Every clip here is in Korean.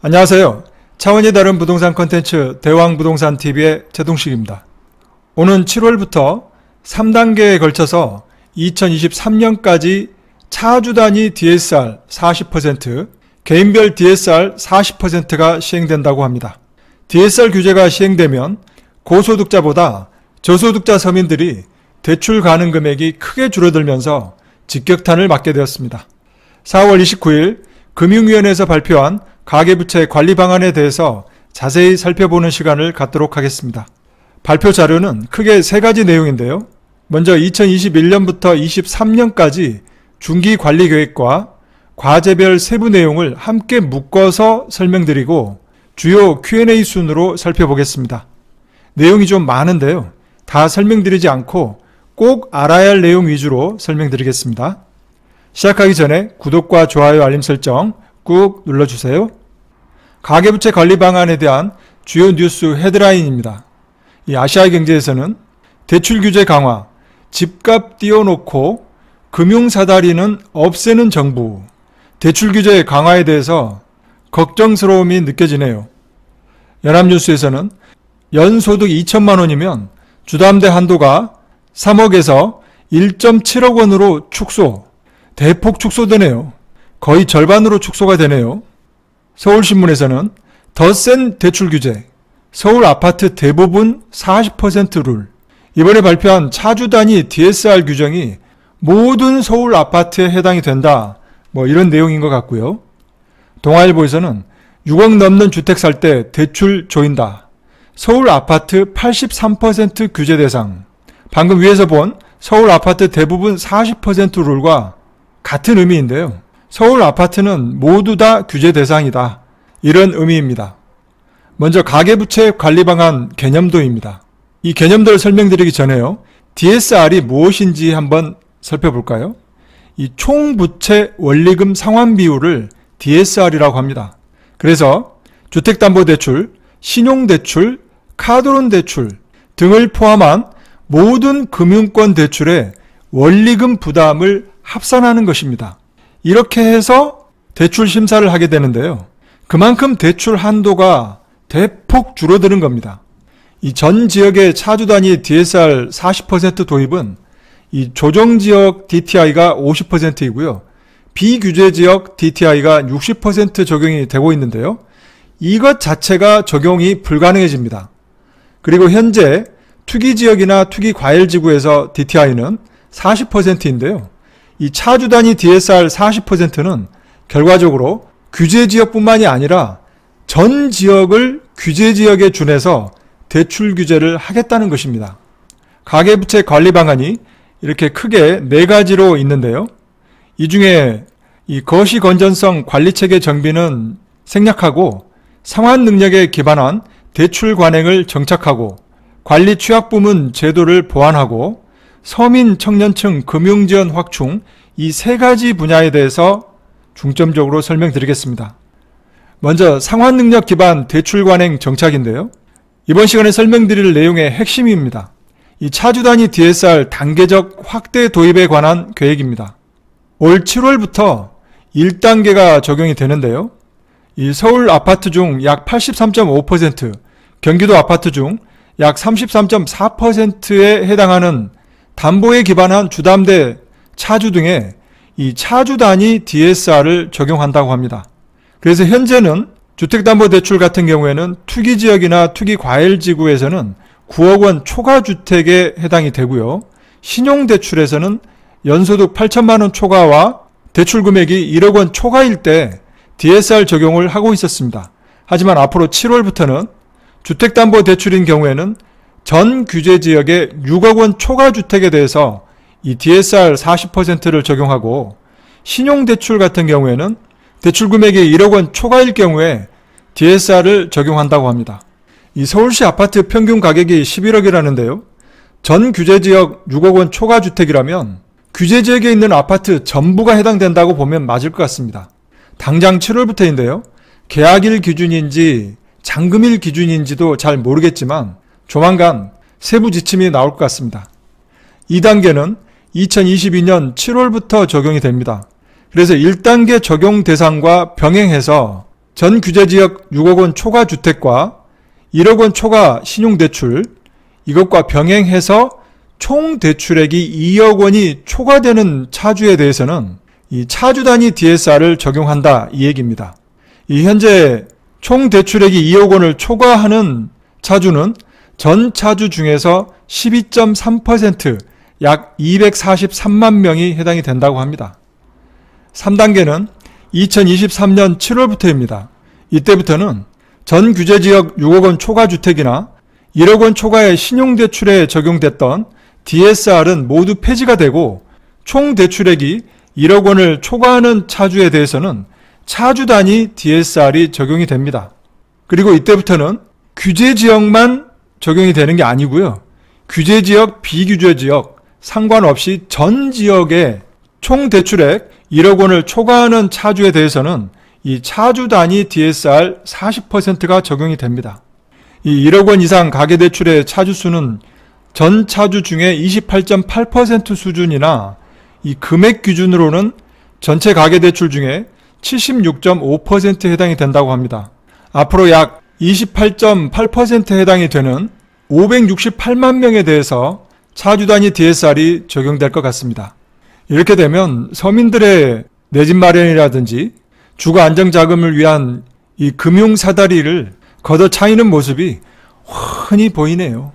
안녕하세요. 차원이 다른 부동산 콘텐츠 대왕부동산TV의 제동식입니다. 오는 7월부터 3단계에 걸쳐서 2023년까지 차주 단위 DSR 40%, 개인별 DSR 40%가 시행된다고 합니다. DSR 규제가 시행되면 고소득자보다 저소득자 서민들이 대출 가능 금액이 크게 줄어들면서 직격탄을 맞게 되었습니다. 4월 29일 금융위원회에서 발표한 가계부채 관리 방안에 대해서 자세히 살펴보는 시간을 갖도록 하겠습니다. 발표 자료는 크게 세 가지 내용인데요. 먼저 2021년부터 23년까지 중기관리계획과 과제별 세부 내용을 함께 묶어서 설명드리고 주요 Q&A 순으로 살펴보겠습니다. 내용이 좀 많은데요. 다 설명드리지 않고 꼭 알아야 할 내용 위주로 설명드리겠습니다. 시작하기 전에 구독과 좋아요, 알림 설정 꾹 눌러주세요. 가계부채 관리 방안에 대한 주요 뉴스 헤드라인입니다. 이 아시아경제에서는 대출 규제 강화, 집값 띄워놓고 금융사다리는 없애는 정부, 대출 규제 강화에 대해서 걱정스러움이 느껴지네요. 연합뉴스에서는 연소득 2천만 원이면 주담대 한도가 3억에서 1.7억 원으로 축소, 대폭 축소되네요. 거의 절반으로 축소가 되네요. 서울신문에서는 더 센 대출 규제, 서울 아파트 대부분 40% 룰, 이번에 발표한 차주 단위 DSR 규정이 모든 서울 아파트에 해당이 된다, 이런 내용인 것 같고요. 동아일보에서는 6억 넘는 주택 살 때 대출 조인다, 서울 아파트 83% 규제 대상, 방금 위에서 본 서울 아파트 대부분 40% 룰과 같은 의미인데요. 서울 아파트는 모두 다 규제 대상이다, 이런 의미입니다. 먼저 가계부채 관리 방안 개념도입니다. 이 개념도를 설명드리기 전에요, DSR이 무엇인지 한번 살펴볼까요? 이 총부채 원리금 상환 비율을 DSR이라고 합니다. 그래서 주택담보대출, 신용대출, 카드론 대출 등을 포함한 모든 금융권 대출의 원리금 부담을 합산하는 것입니다. 이렇게 해서 대출 심사를 하게 되는데요. 그만큼 대출 한도가 대폭 줄어드는 겁니다. 이 전 지역의 차주 단위 DSR 40% 도입은 이 조정지역 DTI가 50%이고요. 비규제 지역 DTI가 60% 적용이 되고 있는데요. 이것 자체가 적용이 불가능해집니다. 그리고 현재 투기지역이나 투기과열지구에서 DTI는 40%인데요. 이 차주 단위 DSR 40%는 결과적으로 규제지역뿐만이 아니라 전 지역을 규제지역에 준해서 대출 규제를 하겠다는 것입니다. 가계부채 관리 방안이 이렇게 크게 네 가지로 있는데요. 이 중에 이 거시 건전성 관리체계 정비는 생략하고 상환 능력에 기반한 대출 관행을 정착하고 관리 취약부문 제도를 보완하고 서민 청년층 금융지원 확충, 이 세 가지 분야에 대해서 중점적으로 설명드리겠습니다. 먼저 상환능력 기반 대출 관행 정착인데요. 이번 시간에 설명드릴 내용의 핵심입니다. 이 차주 단위 DSR 단계적 확대 도입에 관한 계획입니다. 올 7월부터 1단계가 적용이 되는데요. 이 서울 아파트 중 약 83.5%, 경기도 아파트 중 약 33.4%에 해당하는 담보에 기반한 주담대 차주 등의 이 차주 단위 DSR을 적용한다고 합니다. 그래서 현재는 주택담보대출 같은 경우에는 투기지역이나 투기과열지구에서는 9억 원 초과주택에 해당이 되고요. 신용대출에서는 연소득 8천만 원 초과와 대출 금액이 1억 원 초과일 때 DSR 적용을 하고 있었습니다. 하지만 앞으로 7월부터는 주택담보대출인 경우에는 전 규제지역의 6억 원 초과주택에 대해서 이 DSR 40%를 적용하고 신용대출 같은 경우에는 대출 금액이 1억 원 초과일 경우에 DSR을 적용한다고 합니다. 이 서울시 아파트 평균 가격이 11억이라는데요. 전 규제지역 6억 원 초과주택이라면 규제지역에 있는 아파트 전부가 해당된다고 보면 맞을 것 같습니다. 당장 7월부터인데요. 계약일 기준인지 잔금일 기준인지도 잘 모르겠지만 조만간 세부 지침이 나올 것 같습니다. 2단계는 2022년 7월부터 적용이 됩니다. 그래서 1단계 적용 대상과 병행해서 전 규제지역 6억 원 초과 주택과 1억 원 초과 신용대출, 이것과 병행해서 총 대출액이 2억 원이 초과되는 차주에 대해서는 이 차주 단위 DSR을 적용한다 이 얘기입니다. 이 현재 총 대출액이 2억 원을 초과하는 차주는 전 차주 중에서 12.3% 약 243만 명이 해당이 된다고 합니다. 3단계는 2023년 7월부터입니다. 이때부터는 전 규제지역 6억 원 초과 주택이나 1억 원 초과의 신용대출에 적용됐던 DSR은 모두 폐지가 되고 총 대출액이 1억 원을 초과하는 차주에 대해서는 차주 단위 DSR이 적용이 됩니다. 그리고 이때부터는 규제지역만 적용이 되는 게 아니고요. 규제지역, 비규제지역 상관없이 전 지역의 총 대출액 1억 원을 초과하는 차주에 대해서는 이 차주 단위 DSR 40%가 적용이 됩니다. 이 1억 원 이상 가계대출의 차주 수는 전 차주 중에 28.8% 수준이나 이 금액 기준으로는 전체 가계대출 중에 76.5%에 해당이 된다고 합니다. 앞으로 약 28.8%에 해당이 되는 568만 명에 대해서 차주 단위 DSR이 적용될 것 같습니다. 이렇게 되면 서민들의 내 집 마련이라든지 주거 안정자금을 위한 이 금융 사다리를 걷어차이는 모습이 훤히 보이네요.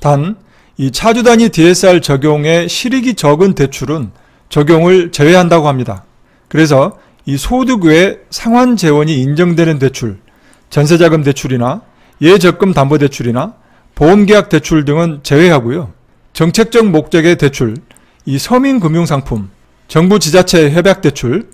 단, 이 차주 단위 DSR 적용에 실익이 적은 대출은 적용을 제외한다고 합니다. 그래서 이 소득 외 상환 재원이 인정되는 대출, 전세자금 대출이나 예적금 담보대출이나 보험계약 대출 등은 제외하고요. 정책적 목적의 대출, 이 서민금융상품, 정부 지자체 협약대출,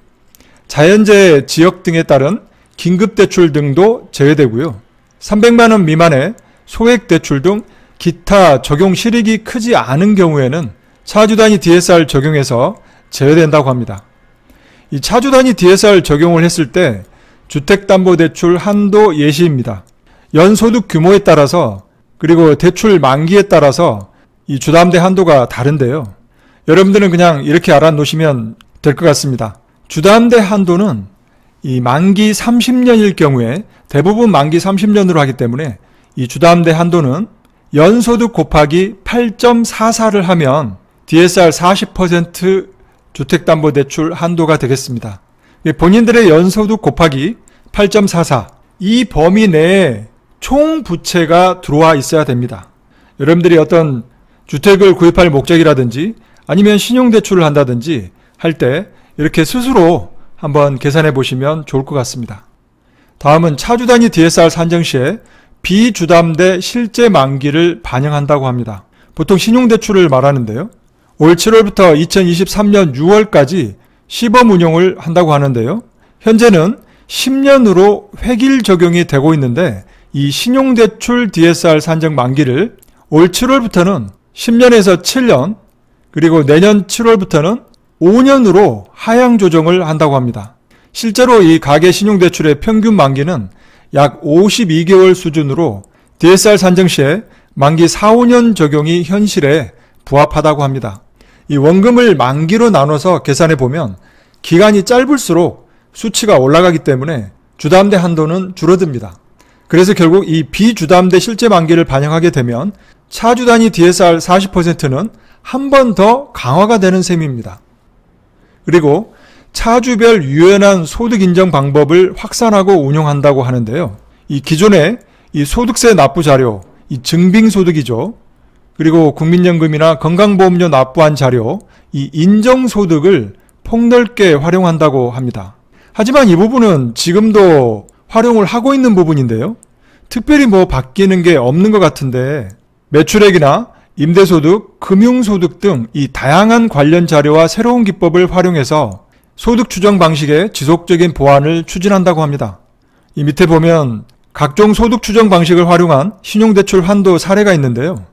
자연재해 지역 등에 따른 긴급대출 등도 제외되고요. 300만 원 미만의 소액대출 등 기타 적용 실익이 크지 않은 경우에는 차주 단위 DSR 적용에서 제외된다고 합니다. 이 차주 단위 DSR 적용을 했을 때 주택담보대출 한도 예시입니다. 연소득 규모에 따라서 그리고 대출 만기에 따라서 이 주담대 한도가 다른데요. 여러분들은 그냥 이렇게 알아놓으시면 될 것 같습니다. 주담대 한도는 이 만기 30년일 경우에 대부분 만기 30년으로 하기 때문에 이 주담대 한도는 연소득 곱하기 8.44를 하면 DSR 40% 주택담보대출 한도가 되겠습니다. 본인들의 연소득 곱하기 8.44 이 범위 내에 총 부채가 들어와 있어야 됩니다. 여러분들이 어떤 주택을 구입할 목적이라든지 아니면 신용대출을 한다든지 할 때 이렇게 스스로 한번 계산해 보시면 좋을 것 같습니다. 다음은 차주 단위 DSR 산정 시에 비주담대 실제 만기를 반영한다고 합니다. 보통 신용대출을 말하는데요. 올 7월부터 2023년 6월까지 시범 운용을 한다고 하는데요. 현재는 10년으로 획일 적용이 되고 있는데 이 신용대출 DSR 산정 만기를 올 7월부터는 10년에서 7년 그리고 내년 7월부터는 5년으로 하향 조정을 한다고 합니다. 실제로 이 가계 신용대출의 평균 만기는 약 52개월 수준으로 DSR 산정 시에 만기 4, 5년 적용이 현실에 부합하다고 합니다. 이 원금을 만기로 나눠서 계산해 보면 기간이 짧을수록 수치가 올라가기 때문에 주담대 한도는 줄어듭니다. 그래서 결국 이 비주담대 실제 만기를 반영하게 되면 차주 단위 DSR 40%는 한 번 더 강화가 되는 셈입니다. 그리고 차주별 유연한 소득 인정 방법을 확산하고 운용한다고 하는데요. 이 기존에 이 소득세 납부 자료, 이 증빙소득이죠. 그리고 국민연금이나 건강보험료 납부한 자료, 이 인정소득을 폭넓게 활용한다고 합니다. 하지만 이 부분은 지금도 활용을 하고 있는 부분인데요. 특별히 바뀌는 게 없는 것 같은데 매출액이나 임대소득, 금융소득 등 이 다양한 관련 자료와 새로운 기법을 활용해서 소득 추정 방식의 지속적인 보완을 추진한다고 합니다. 이 밑에 보면 각종 소득 추정 방식을 활용한 신용대출 한도 사례가 있는데요.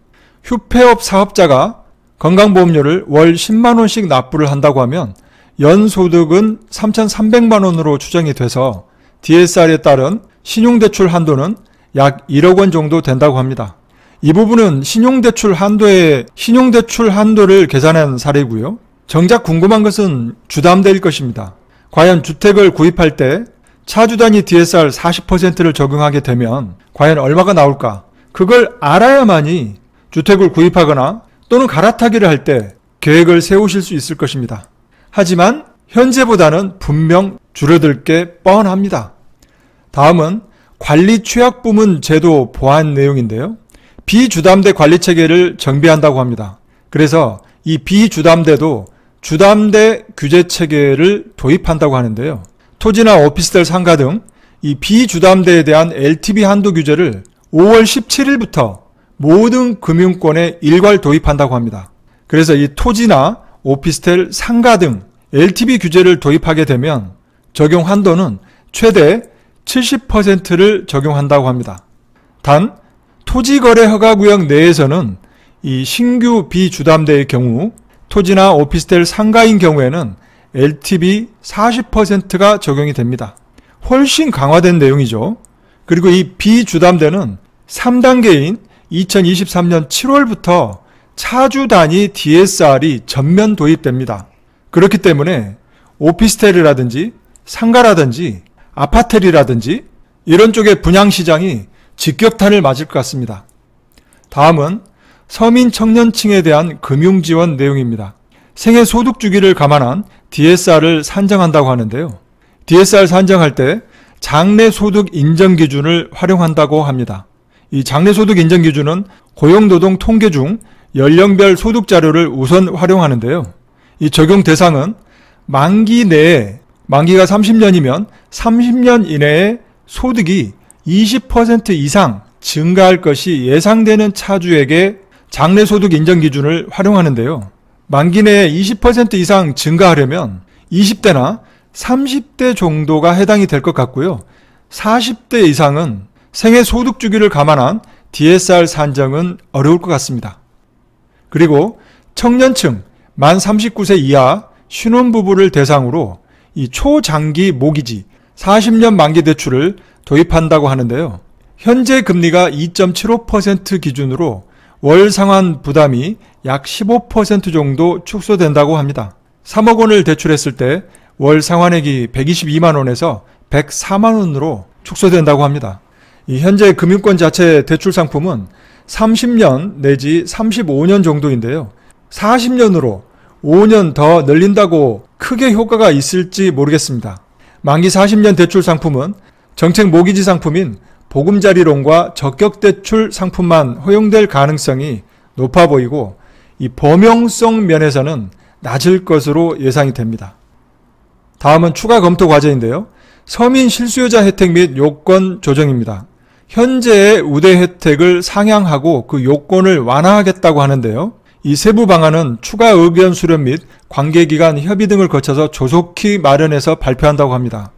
휴폐업 사업자가 건강보험료를 월 10만원씩 납부를 한다고 하면 연소득은 3,300만 원으로 추정이 돼서 DSR에 따른 신용대출 한도는 약 1억 원 정도 된다고 합니다. 이 부분은 신용대출 한도를 계산한 사례고요. 정작 궁금한 것은 주담대일 것입니다. 과연 주택을 구입할 때 차주 단위 DSR 40%를 적용하게 되면 과연 얼마가 나올까? 그걸 알아야만이 주택을 구입하거나 또는 갈아타기를 할 때 계획을 세우실 수 있을 것입니다. 하지만 현재보다는 분명 줄어들 게 뻔합니다. 다음은 관리 취약 부문 제도 보완 내용인데요. 비주담대 관리 체계를 정비한다고 합니다. 그래서 이 비주담대도 주담대 규제 체계를 도입한다고 하는데요. 토지나 오피스텔 상가 등 이 비주담대에 대한 LTV 한도 규제를 5월 17일부터 모든 금융권에 일괄 도입한다고 합니다. 그래서 이 토지나 오피스텔 상가 등 LTV 규제를 도입하게 되면 적용 한도는 최대 70%를 적용한다고 합니다. 단 토지거래 허가구역 내에서는 이 신규 비주담대의 경우 토지나 오피스텔 상가인 경우에는 LTV 40%가 적용이 됩니다. 훨씬 강화된 내용이죠. 그리고 이 비주담대는 3단계인 2023년 7월부터 차주 단위 DSR이 전면 도입됩니다. 그렇기 때문에 오피스텔이라든지 상가라든지 아파텔이라든지 이런 쪽의 분양시장이 직격탄을 맞을 것 같습니다. 다음은 서민 청년층에 대한 금융지원 내용입니다. 생애소득 주기를 감안한 DSR을 산정한다고 하는데요. DSR 산정할 때 장래소득 인정기준을 활용한다고 합니다. 이 장래소득 인정기준은 고용노동 통계 중 연령별 소득 자료를 우선 활용하는데요. 이 적용 대상은 만기 내에, 만기가 30년이면 30년 이내에 소득이 20% 이상 증가할 것이 예상되는 차주에게 장래소득 인정기준을 활용하는데요. 만기 내에 20% 이상 증가하려면 20대나 30대 정도가 해당이 될 것 같고요. 40대 이상은 생애소득 주기를 감안한 DSR 산정은 어려울 것 같습니다. 그리고 청년층 만 39세 이하 신혼부부를 대상으로 이 초장기 모기지 40년 만기 대출을 도입한다고 하는데요. 현재 금리가 2.75% 기준으로 월 상환 부담이 약 15% 정도 축소된다고 합니다. 3억 원을 대출했을 때 월 상환액이 122만 원에서 104만 원으로 축소된다고 합니다. 이 현재 금융권 자체 대출 상품은 30년 내지 35년 정도인데요. 40년으로 5년 더 늘린다고 크게 효과가 있을지 모르겠습니다. 만기 40년 대출 상품은 정책 모기지 상품인 보금자리론과 적격대출 상품만 허용될 가능성이 높아 보이고 이 범용성 면에서는 낮을 것으로 예상이 됩니다. 다음은 추가 검토 과제인데요. 서민 실수요자 혜택 및 요건 조정입니다. 현재의 우대 혜택을 상향하고 그 요건을 완화하겠다고 하는데요. 이 세부 방안은 추가 의견 수렴 및 관계기관 협의 등을 거쳐서 조속히 마련해서 발표한다고 합니다.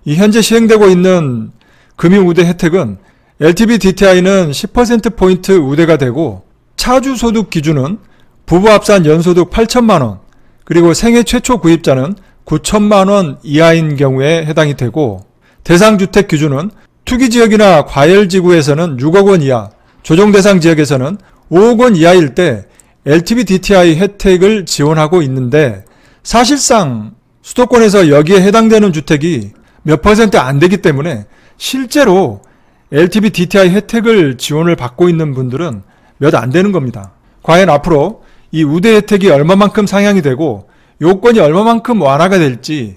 이 현재 시행되고 있는 금융우대 혜택은 LTV DTI는 10%포인트 우대가 되고 차주소득 기준은 부부 합산 연소득 8천만 원, 그리고 생애 최초 구입자는 9천만 원 이하인 경우에 해당이 되고 대상주택 기준은 투기지역이나 과열지구에서는 6억 원 이하, 조정대상 지역에서는 5억 원 이하일 때 LTV DTI 혜택을 지원하고 있는데 사실상 수도권에서 여기에 해당되는 주택이 몇 퍼센트 안 되기 때문에 실제로 LTV DTI 혜택을 지원을 받고 있는 분들은 몇 안 되는 겁니다. 과연 앞으로 이 우대 혜택이 얼마만큼 상향이 되고 요건이 얼마만큼 완화가 될지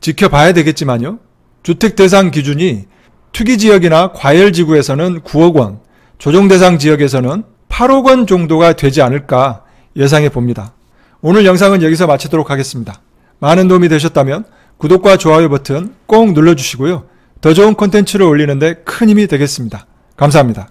지켜봐야 되겠지만요. 주택 대상 기준이 투기지역이나 과열지구에서는 9억 원, 조정대상 지역에서는 8억 원 정도가 되지 않을까 예상해 봅니다. 오늘 영상은 여기서 마치도록 하겠습니다. 많은 도움이 되셨다면 구독과 좋아요 버튼 꼭 눌러주시고요. 더 좋은 콘텐츠를 올리는데 큰 힘이 되겠습니다. 감사합니다.